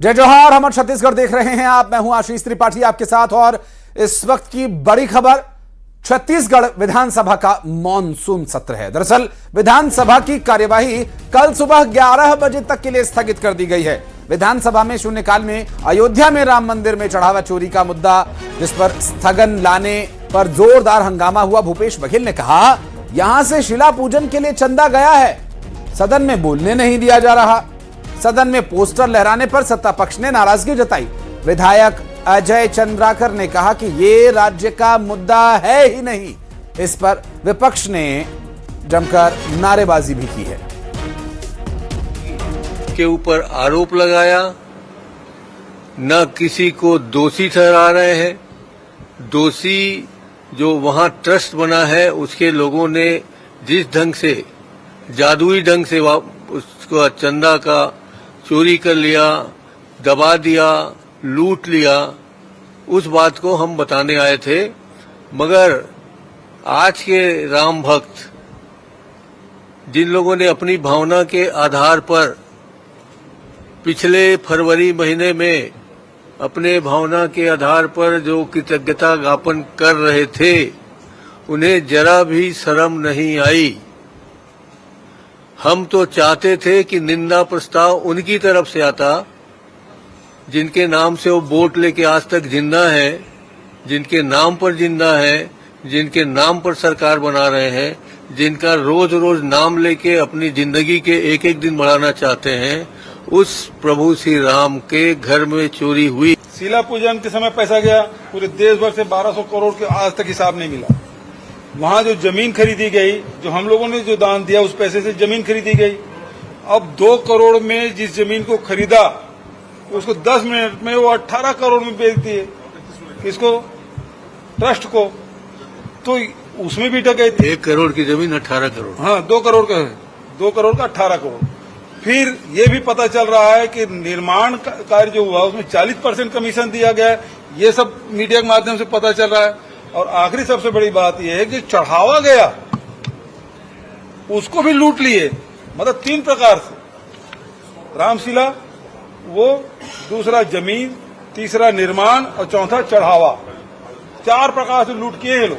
जय जोहार। हम छत्तीसगढ़ देख रहे हैं आप, मैं हूं आशीष त्रिपाठी आपके साथ। और इस वक्त की बड़ी खबर, छत्तीसगढ़ विधानसभा का मॉनसून सत्र है। दरअसल विधानसभा की कार्यवाही कल सुबह 11 बजे तक के लिए स्थगित कर दी गई है। विधानसभा में शून्यकाल में अयोध्या में राम मंदिर में चढ़ावा चोरी का मुद्दा, जिस पर स्थगन लाने पर जोरदार हंगामा हुआ। भूपेश बघेल ने कहा, यहां से शिला पूजन के लिए चंदा गया है, सदन में बोलने नहीं दिया जा रहा। सदन में पोस्टर लहराने पर सत्ता पक्ष ने नाराजगी जताई। विधायक अजय चंद्राकर ने कहा कि ये राज्य का मुद्दा है ही नहीं। इस पर विपक्ष ने जमकर नारेबाजी भी की है। के ऊपर आरोप लगाया, न किसी को दोषी ठहरा रहे हैं। दोषी जो वहां ट्रस्ट बना है, उसके लोगों ने जिस ढंग से, जादुई ढंग से उसको चंदा का चोरी कर लिया, दबा दिया, लूट लिया, उस बात को हम बताने आए थे। मगर आज के राम भक्त, जिन लोगों ने अपनी भावना के आधार पर पिछले फरवरी महीने में अपने भावना के आधार पर जो कृतज्ञता ज्ञापन कर रहे थे, उन्हें जरा भी शर्म नहीं आई। हम तो चाहते थे कि निंदा प्रस्ताव उनकी तरफ से आता, जिनके नाम से वो वोट लेके आज तक जिंदा है, जिनके नाम पर जिंदा है, जिनके नाम पर सरकार बना रहे हैं, जिनका रोज रोज नाम लेके अपनी जिंदगी के एक एक दिन बढ़ाना चाहते हैं, उस प्रभु श्री राम के घर में चोरी हुई। शिला पूजन के समय पैसा गया, पूरे देश भर से 1200 करोड़ के आज तक हिसाब नहीं मिला। वहां जो जमीन खरीदी गई, जो हम लोगों ने जो दान दिया, उस पैसे से जमीन खरीदी गई। अब 2 करोड़ में जिस जमीन को खरीदा, उसको 10 मिनट में वो 18 करोड़ में बेच दिए। किसको? ट्रस्ट को। तो उसमें भी डकैती। 1 करोड़ की जमीन 18 करोड़। हाँ, 2 करोड़ का है, 2 करोड़ का 18 करोड़। फिर ये भी पता चल रहा है कि निर्माण कार्य जो हुआ उसमें 40% कमीशन दिया गया है। ये सब मीडिया के माध्यम से पता चल रहा है। और आखिरी सबसे बड़ी बात यह है कि चढ़ावा गया, उसको भी लूट लिए। मतलब 3 प्रकार से, रामशिला, वो दूसरा जमीन, तीसरा निर्माण और चौथा चढ़ावा, 4 प्रकार से लूट किए हैं लोग।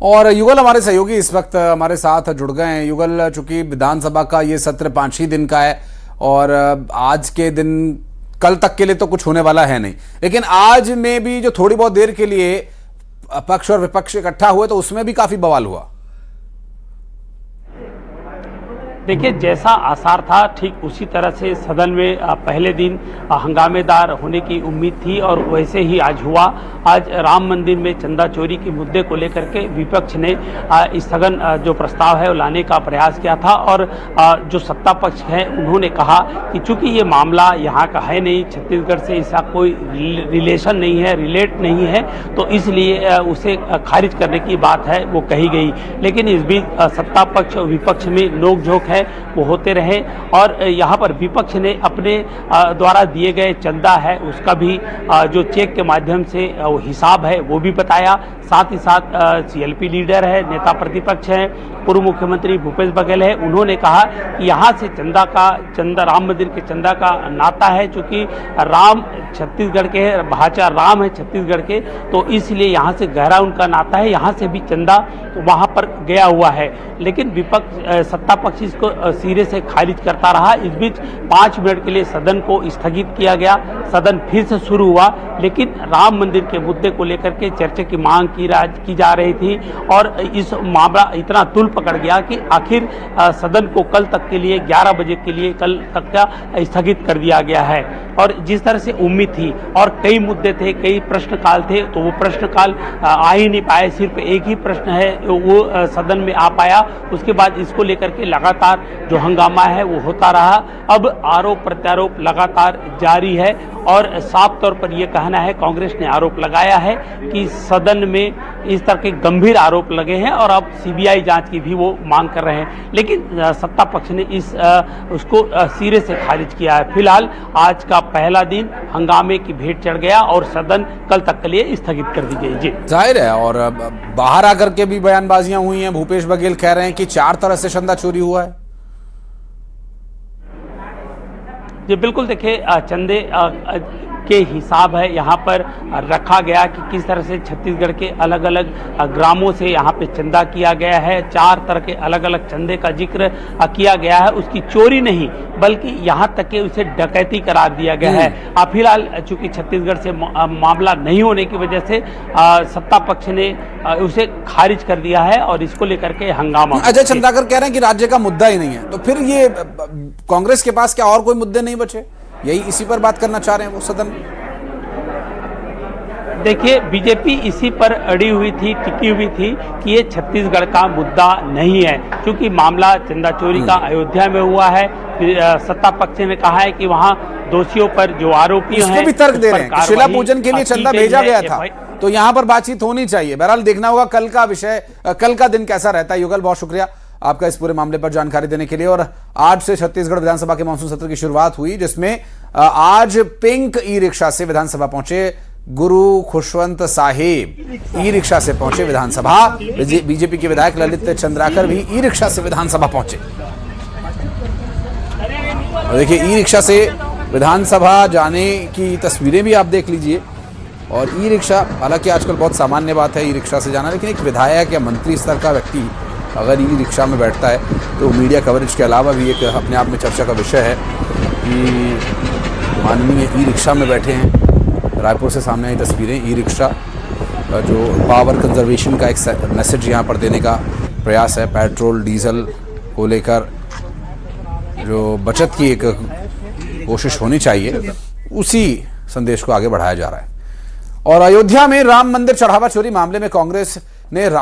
और युगल हमारे सहयोगी इस वक्त हमारे साथ जुड़ गए हैं। युगल, चूंकि विधानसभा का ये सत्र 5 ही दिन का है और आज के दिन, कल तक के लिए तो कुछ होने वाला है नहीं, लेकिन आज में भी जो थोड़ी बहुत देर के लिए पक्ष और विपक्ष इकट्ठा हुए, तो उसमें भी काफी बवाल हुआ। देखिए, जैसा आसार था ठीक उसी तरह से सदन में पहले दिन हंगामेदार होने की उम्मीद थी और वैसे ही आज हुआ। आज राम मंदिर में चंदा चोरी के मुद्दे को लेकर के विपक्ष ने स्थगन जो प्रस्ताव है वो लाने का प्रयास किया था। और जो सत्ता पक्ष है उन्होंने कहा कि चूंकि ये मामला यहाँ का है नहीं, छत्तीसगढ़ से इसका कोई रिलेशन नहीं है, रिलेट नहीं है, तो इसलिए उसे खारिज करने की बात है वो कही गई। लेकिन इस बीच सत्ता पक्ष और विपक्ष में नोकझोंक है वो होते रहे। और यहाँ पर विपक्ष ने अपने द्वारा दिए गए चंदा है उसका भी जो चेक के माध्यम से वो हिसाब है वो भी बताया। साथ ही साथ सीएलपी लीडर है, नेता प्रतिपक्ष है, पूर्व मुख्यमंत्री भूपेश बघेल है, उन्होंने कहा कि यहाँ से चंदा राम मंदिर के चंदा का नाता है। चूंकि राम छत्तीसगढ़ के है, भाषा राम है छत्तीसगढ़ के, तो इसलिए यहाँ से गहरा उनका नाता है, यहाँ से भी चंदा वहाँ पर गया हुआ है। लेकिन विपक्ष, सत्ता पक्ष इसको सिरे से खारिज करता रहा। इस बीच 5 मिनट के लिए सदन को स्थगित किया गया। सदन फिर से शुरू हुआ, लेकिन राम मंदिर के मुद्दे को लेकर के चर्चा की मांग की जा रही थी। और इस मामला इतना तुल पकड़ गया कि आखिर सदन को कल तक के लिए 11 बजे के लिए कल तक का स्थगित कर दिया गया है। और जिस तरह से उम्मीद थी, और कई मुद्दे थे, कई प्रश्नकाल थे, तो वो प्रश्नकाल आ ही नहीं पाए। सिर्फ एक ही प्रश्न है वो सदन में आ पाया। उसके बाद इसको लेकर के लगातार जो हंगामा है वो होता रहा। अब आरोप प्रत्यारोप लगातार जारी है और साफ तौर पर यह कहना है, कांग्रेस ने आरोप लगाया है कि सदन में इस तरह के गंभीर आरोप लगे हैं और अब सीबीआई जांच की भी वो मांग कर रहे हैं। लेकिन सत्ता पक्ष ने उसको सिरे से खारिज किया है। फिलहाल आज का पहला दिन हंगामे की भेंट चढ़ गया और सदन कल तक के लिए स्थगित कर दी गई। जी, जाहिर है। और बाहर आकर के भी बयानबाजियां हुई हैं। भूपेश बघेल कह रहे हैं कि 4 तरह से चंदा चोरी हुआ है। जी बिल्कुल, देखिए चंदे के हिसाब है यहाँ पर रखा गया कि किस तरह से छत्तीसगढ़ के अलग अलग ग्रामों से यहाँ पे चंदा किया गया है। 4 तरह के अलग अलग चंदे का जिक्र किया गया है। उसकी चोरी नहीं बल्कि यहाँ तक कि उसे डकैती करार दिया गया है। फिलहाल चूंकि छत्तीसगढ़ से मामला नहीं होने की वजह से सत्ता पक्ष ने उसे खारिज कर दिया है और इसको लेकर के हंगामा। अजय चंद्राकर कह रहे हैं कि राज्य का मुद्दा ही नहीं है, तो फिर ये कांग्रेस के पास क्या और कोई मुद्दे नहीं बचे? यही इसी पर बात करना चाह रहे हैं वो सदन में? देखिए बीजेपी इसी पर अड़ी हुई थी, टिकी हुई थी कि ये छत्तीसगढ़ का मुद्दा नहीं है, क्योंकि मामला चंदा चोरी का अयोध्या में हुआ है। सत्ता पक्ष ने कहा है कि वहां दोषियों पर जो आरोपी हैं भी तर्क दे रहे हैं कि शिला पूजन के लिए चंदा भेजा गया था, तो यहां पर बातचीत होनी चाहिए। बहरहाल देखना होगा कल का विषय, कल का दिन कैसा रहता है। युगल, बहुत शुक्रिया आपका इस पूरे मामले पर जानकारी देने के लिए। और आज से छत्तीसगढ़ विधानसभा के मानसून सत्र की शुरुआत हुई, जिसमें आज पिंक ई रिक्शा से विधानसभा पहुंचे गुरु खुशवंत साहेब ई रिक्शा से पहुंचे विधानसभा। बीजेपी के विधायक ललित चंद्राकर भी ई रिक्शा से विधानसभा पहुंचे। देखिए ई रिक्शा से विधानसभा जाने की तस्वीरें भी आप देख लीजिए। और ई रिक्शा, हालांकि आजकल बहुत सामान्य बात है ई रिक्शा से जाना, लेकिन एक विधायक या मंत्री स्तर का व्यक्ति अगर ई रिक्शा में बैठता है तो मीडिया कवरेज के अलावा भी एक अपने आप में चर्चा का विषय है कि माननीय ई रिक्शा में बैठे हैं। रायपुर से सामने आई तस्वीरें, ई रिक्शा जो पावर कंजर्वेशन का एक मैसेज यहाँ पर देने का प्रयास है। पेट्रोल डीजल को लेकर जो बचत की एक कोशिश होनी चाहिए, उसी संदेश को आगे बढ़ाया जा रहा है। और अयोध्या में राम मंदिर चढ़ावा चोरी मामले में कांग्रेस ने